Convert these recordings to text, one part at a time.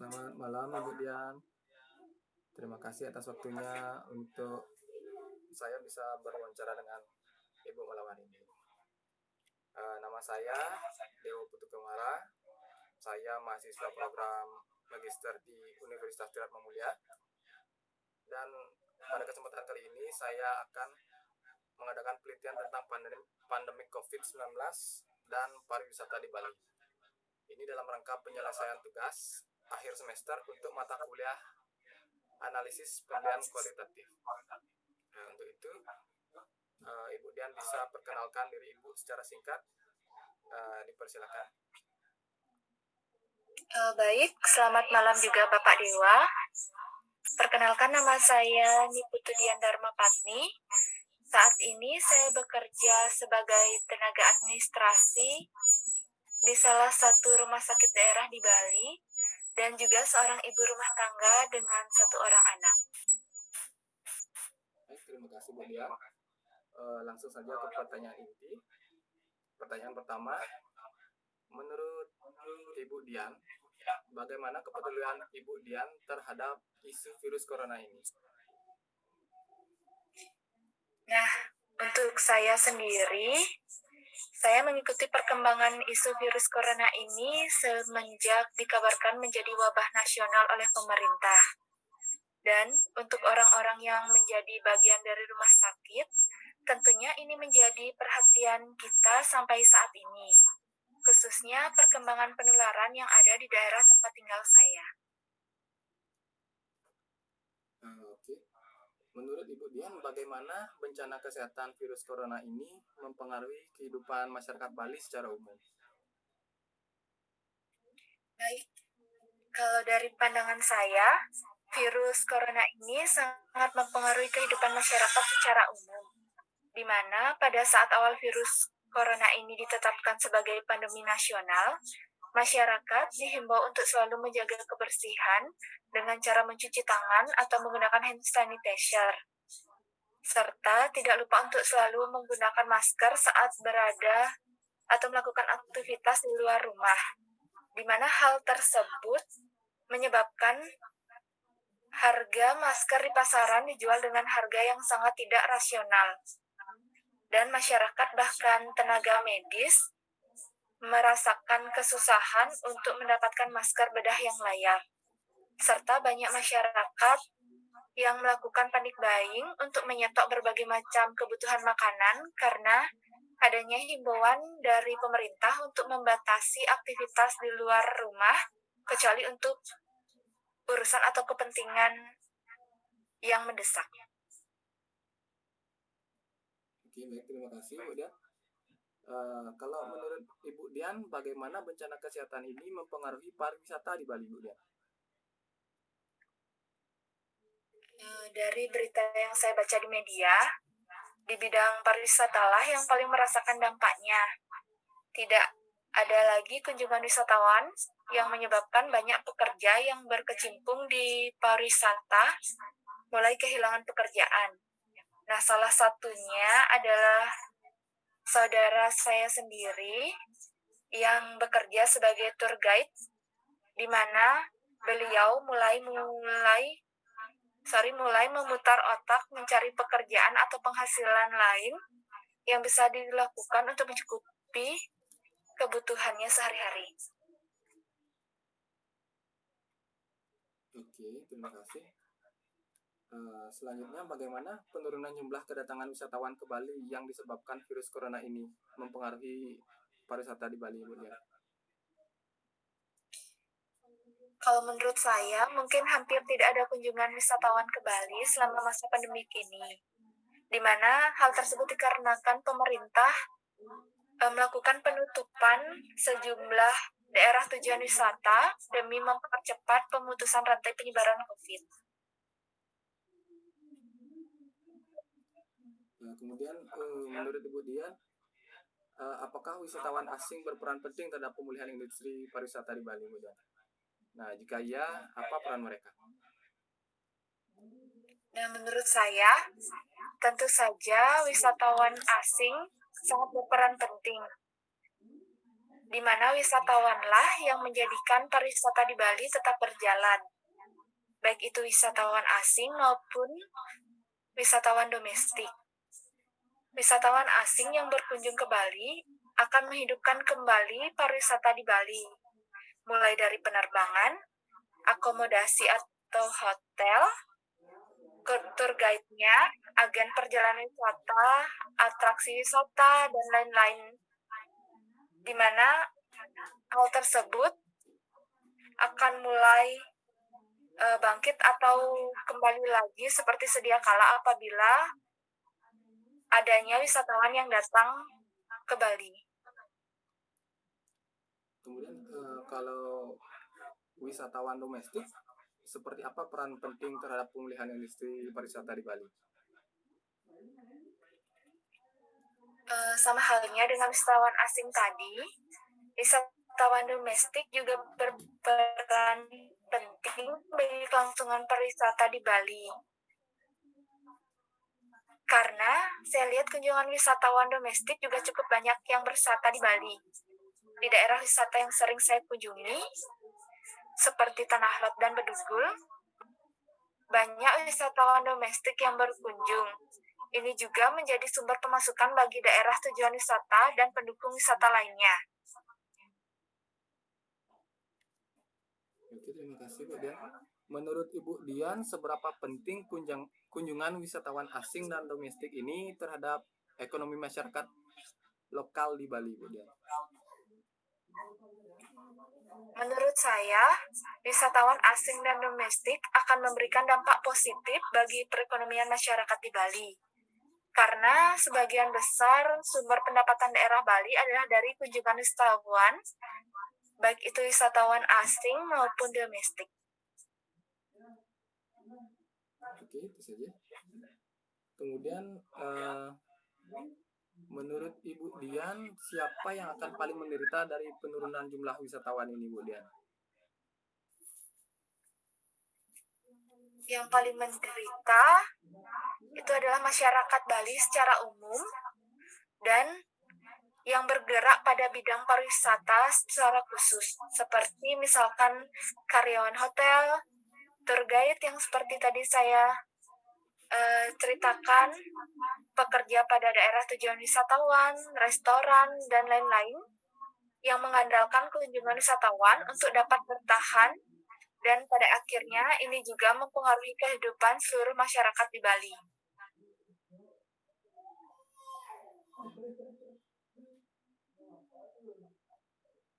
Selamat malam Ibu Dian. Terima kasih atas waktunya untuk saya bisa berwawancara dengan Ibu malam hari ini. Nama saya Dewo Putu Kemara. Saya mahasiswa program Magister di Universitas Tridharma Mulia. Dan pada kesempatan kali ini saya akan mengadakan penelitian tentang pandemi COVID-19 dan pariwisata di Bali. Ini dalam rangka penyelesaian tugas akhir semester untuk mata kuliah analisis penilaian kualitatif. Nah, untuk itu, Ibu Dian bisa perkenalkan diri Ibu secara singkat. Dipersilakan. Baik, selamat malam juga Bapak Dewa. Perkenalkan, nama saya Niputu Dian Dharma Patni. Saat ini saya bekerja sebagai tenaga administrasi di salah satu rumah sakit daerah di Bali dan juga seorang ibu rumah tangga dengan 1 orang anak. Baik, terima kasih Bu Dian. Langsung saja ke pertanyaan inti. Pertanyaan pertama, menurut Ibu Dian, bagaimana kepedulian Ibu Dian terhadap isu virus corona ini? Nah, untuk saya sendiri, saya mengikuti perkembangan isu virus corona ini semenjak dikabarkan menjadi wabah nasional oleh pemerintah. Dan untuk orang-orang yang menjadi bagian dari rumah sakit, tentunya ini menjadi perhatian kita sampai saat ini, khususnya perkembangan penularan yang ada di daerah tempat tinggal saya. Oke. Menurut Ibu Dian, bagaimana bencana kesehatan virus corona ini mempengaruhi kehidupan masyarakat Bali secara umum? Baik, kalau dari pandangan saya, virus corona ini sangat mempengaruhi kehidupan masyarakat secara umum, di mana pada saat awal virus corona ini ditetapkan sebagai pandemi nasional, masyarakat dihimbau untuk selalu menjaga kebersihan dengan cara mencuci tangan atau menggunakan hand sanitizer, serta tidak lupa untuk selalu menggunakan masker saat berada atau melakukan aktivitas di luar rumah, di mana hal tersebut menyebabkan harga masker di pasaran dijual dengan harga yang sangat tidak rasional. Dan masyarakat bahkan tenaga medis merasakan kesusahan untuk mendapatkan masker bedah yang layak. Serta banyak masyarakat yang melakukan panic buying untuk menyetok berbagai macam kebutuhan makanan karena adanya himbauan dari pemerintah untuk membatasi aktivitas di luar rumah kecuali untuk urusan atau kepentingan yang mendesak. Oke, baik, terima kasih Bu Dian. Kalau menurut Ibu Dian, bagaimana bencana kesehatan ini mempengaruhi pariwisata di Bali, Bu Dian? Dari berita yang saya baca di media, di bidang pariwisata lah yang paling merasakan dampaknya. Tidak ada lagi kunjungan wisatawan yang menyebabkan banyak pekerja yang berkecimpung di pariwisata mulai kehilangan pekerjaan. Nah, salah satunya adalah saudara saya sendiri yang bekerja sebagai tour guide, di mana beliau mulai memutar otak mencari pekerjaan atau penghasilan lain yang bisa dilakukan untuk mencukupi kebutuhannya sehari-hari. Oke, terima kasih. Selanjutnya, bagaimana penurunan jumlah kedatangan wisatawan ke Bali yang disebabkan virus corona ini mempengaruhi pariwisata di Bali, Bu Dian? Kalau menurut saya, mungkin hampir tidak ada kunjungan wisatawan ke Bali selama masa pandemi ini, di mana hal tersebut dikarenakan pemerintah melakukan penutupan sejumlah daerah tujuan wisata demi mempercepat pemutusan rantai penyebaran COVID. Kemudian, menurut Ibu Dian, apakah wisatawan asing berperan penting terhadap pemulihan industri pariwisata di Bali, Bu Dian? Nah, jika iya, apa peran mereka? Nah, menurut saya, tentu saja wisatawan asing sangat berperan penting, di mana wisatawanlah yang menjadikan pariwisata di Bali tetap berjalan, baik itu wisatawan asing maupun wisatawan domestik. Wisatawan asing yang berkunjung ke Bali akan menghidupkan kembali pariwisata di Bali, mulai dari penerbangan, akomodasi atau hotel, tour guide-nya, agen perjalanan wisata, atraksi wisata, dan lain-lain, di mana hal tersebut akan mulai bangkit atau kembali lagi seperti sedia kala apabila adanya wisatawan yang datang ke Bali. Kemudian kalau wisatawan domestik, seperti apa peran penting terhadap pemulihan industri pariwisata di Bali? Sama halnya dengan wisatawan asing tadi, wisatawan domestik juga berperan penting bagi kelangsungan pariwisata di Bali. Karena saya lihat kunjungan wisatawan domestik juga cukup banyak yang berwisata di Bali. Di daerah wisata yang sering saya kunjungi, seperti Tanah Lot dan Bedugul, banyak wisatawan domestik yang berkunjung. Ini juga menjadi sumber pemasukan bagi daerah tujuan wisata dan pendukung wisata lainnya. Oke, terima kasih Bu Dian. Menurut Ibu Dian, seberapa penting kunjungan wisatawan asing dan domestik ini terhadap ekonomi masyarakat lokal di Bali, Bu Dian? Menurut saya, wisatawan asing dan domestik akan memberikan dampak positif bagi perekonomian masyarakat di Bali. Karena sebagian besar sumber pendapatan daerah Bali adalah dari kunjungan wisatawan, baik itu wisatawan asing maupun domestik. Oke, itu saja. Kemudian, menurut Ibu Dian, siapa yang akan paling menderita dari penurunan jumlah wisatawan ini, Bu Dian? Yang paling menderita itu adalah masyarakat Bali secara umum dan yang bergerak pada bidang pariwisata secara khusus, seperti misalkan karyawan hotel, tour guide yang seperti tadi saya ceritakan, pekerja pada daerah tujuan wisatawan, restoran, dan lain-lain yang mengandalkan kunjungan wisatawan untuk dapat bertahan, dan pada akhirnya ini juga mempengaruhi kehidupan seluruh masyarakat di Bali.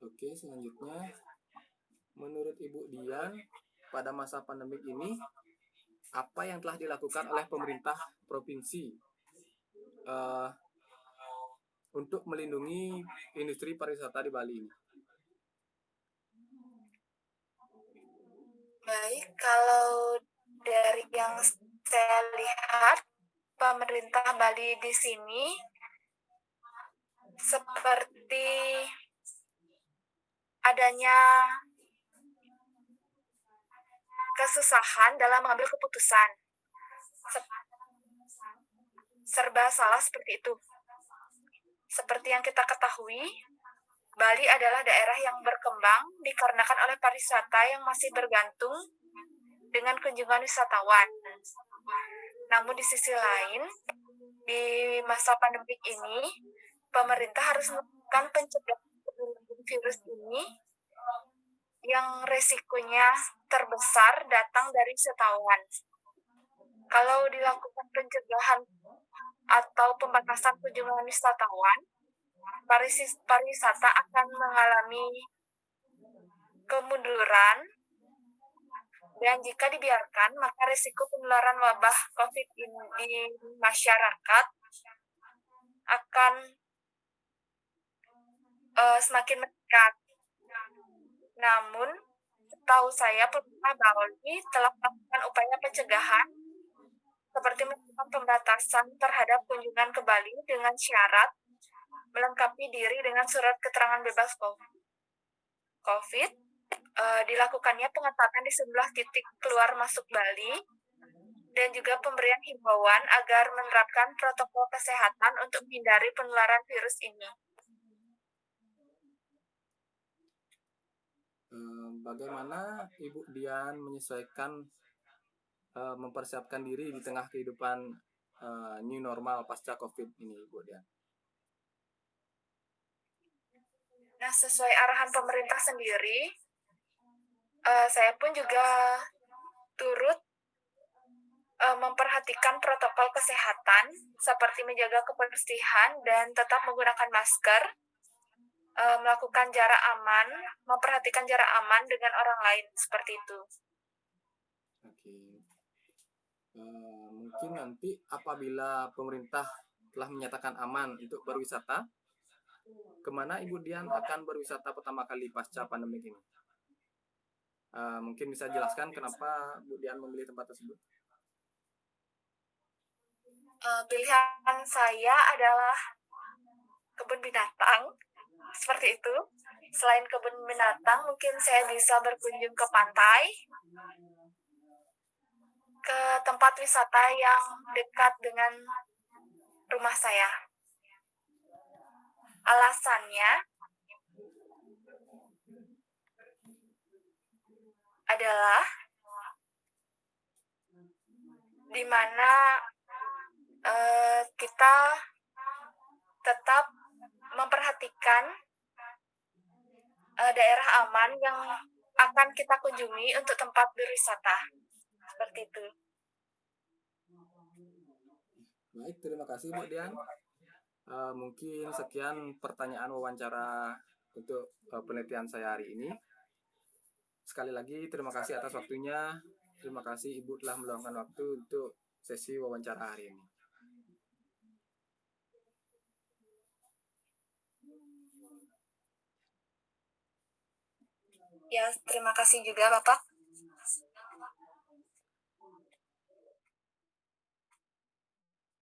Oke, selanjutnya, menurut Ibu Dian, pada masa pandemik ini, apa yang telah dilakukan oleh pemerintah provinsi untuk melindungi industri pariwisata di Bali ini? Baik, kalau dari yang saya lihat, pemerintah Bali di sini seperti adanya kesusahan dalam mengambil keputusan. Serba salah seperti itu. Seperti yang kita ketahui, Bali adalah daerah yang berkembang dikarenakan oleh pariwisata yang masih bergantung dengan kunjungan wisatawan. Namun di sisi lain, di masa pandemik ini, pemerintah harus melakukan pencegahan virus ini yang resikonya terbesar datang dari wisatawan. Kalau dilakukan pencegahan atau pembatasan kunjungan wisatawan, pariwisata akan mengalami kemunduran, dan jika dibiarkan, maka risiko penularan wabah COVID di masyarakat akan semakin meningkat. Namun, setahu saya, pemerintah Bali telah melakukan upaya pencegahan seperti melakukan pembatasan terhadap kunjungan ke Bali dengan syarat melengkapi diri dengan surat keterangan bebas COVID, dilakukannya pengetatan di 11 titik keluar masuk Bali, dan juga pemberian himbauan agar menerapkan protokol kesehatan untuk menghindari penularan virus ini. bagaimana Ibu Dian menyesuaikan mempersiapkan diri di tengah kehidupan new normal pasca COVID ini, Ibu Dian? Nah, sesuai arahan pemerintah sendiri, saya pun juga turut memperhatikan protokol kesehatan seperti menjaga kebersihan dan tetap menggunakan masker, melakukan jarak aman, memperhatikan jarak aman dengan orang lain seperti itu. Oke. Mungkin nanti apabila pemerintah telah menyatakan aman untuk berwisata, kemana Ibu Dian akan berwisata pertama kali pasca pandemi ini? Mungkin bisa jelaskan kenapa Bu Dian memilih tempat tersebut? Pilihan saya adalah kebun binatang, seperti itu. Selain kebun binatang, mungkin saya bisa berkunjung ke pantai, ke tempat wisata yang dekat dengan rumah saya. Alasannya adalah di mana kita tetap memperhatikan daerah aman yang akan kita kunjungi untuk tempat berwisata. Seperti itu. Baik, terima kasih Bu Dian. Mungkin sekian pertanyaan wawancara untuk penelitian saya hari ini. Sekali lagi terima kasih atas waktunya. Terima kasih Ibu telah meluangkan waktu untuk sesi wawancara hari ini. Ya, terima kasih juga Bapak.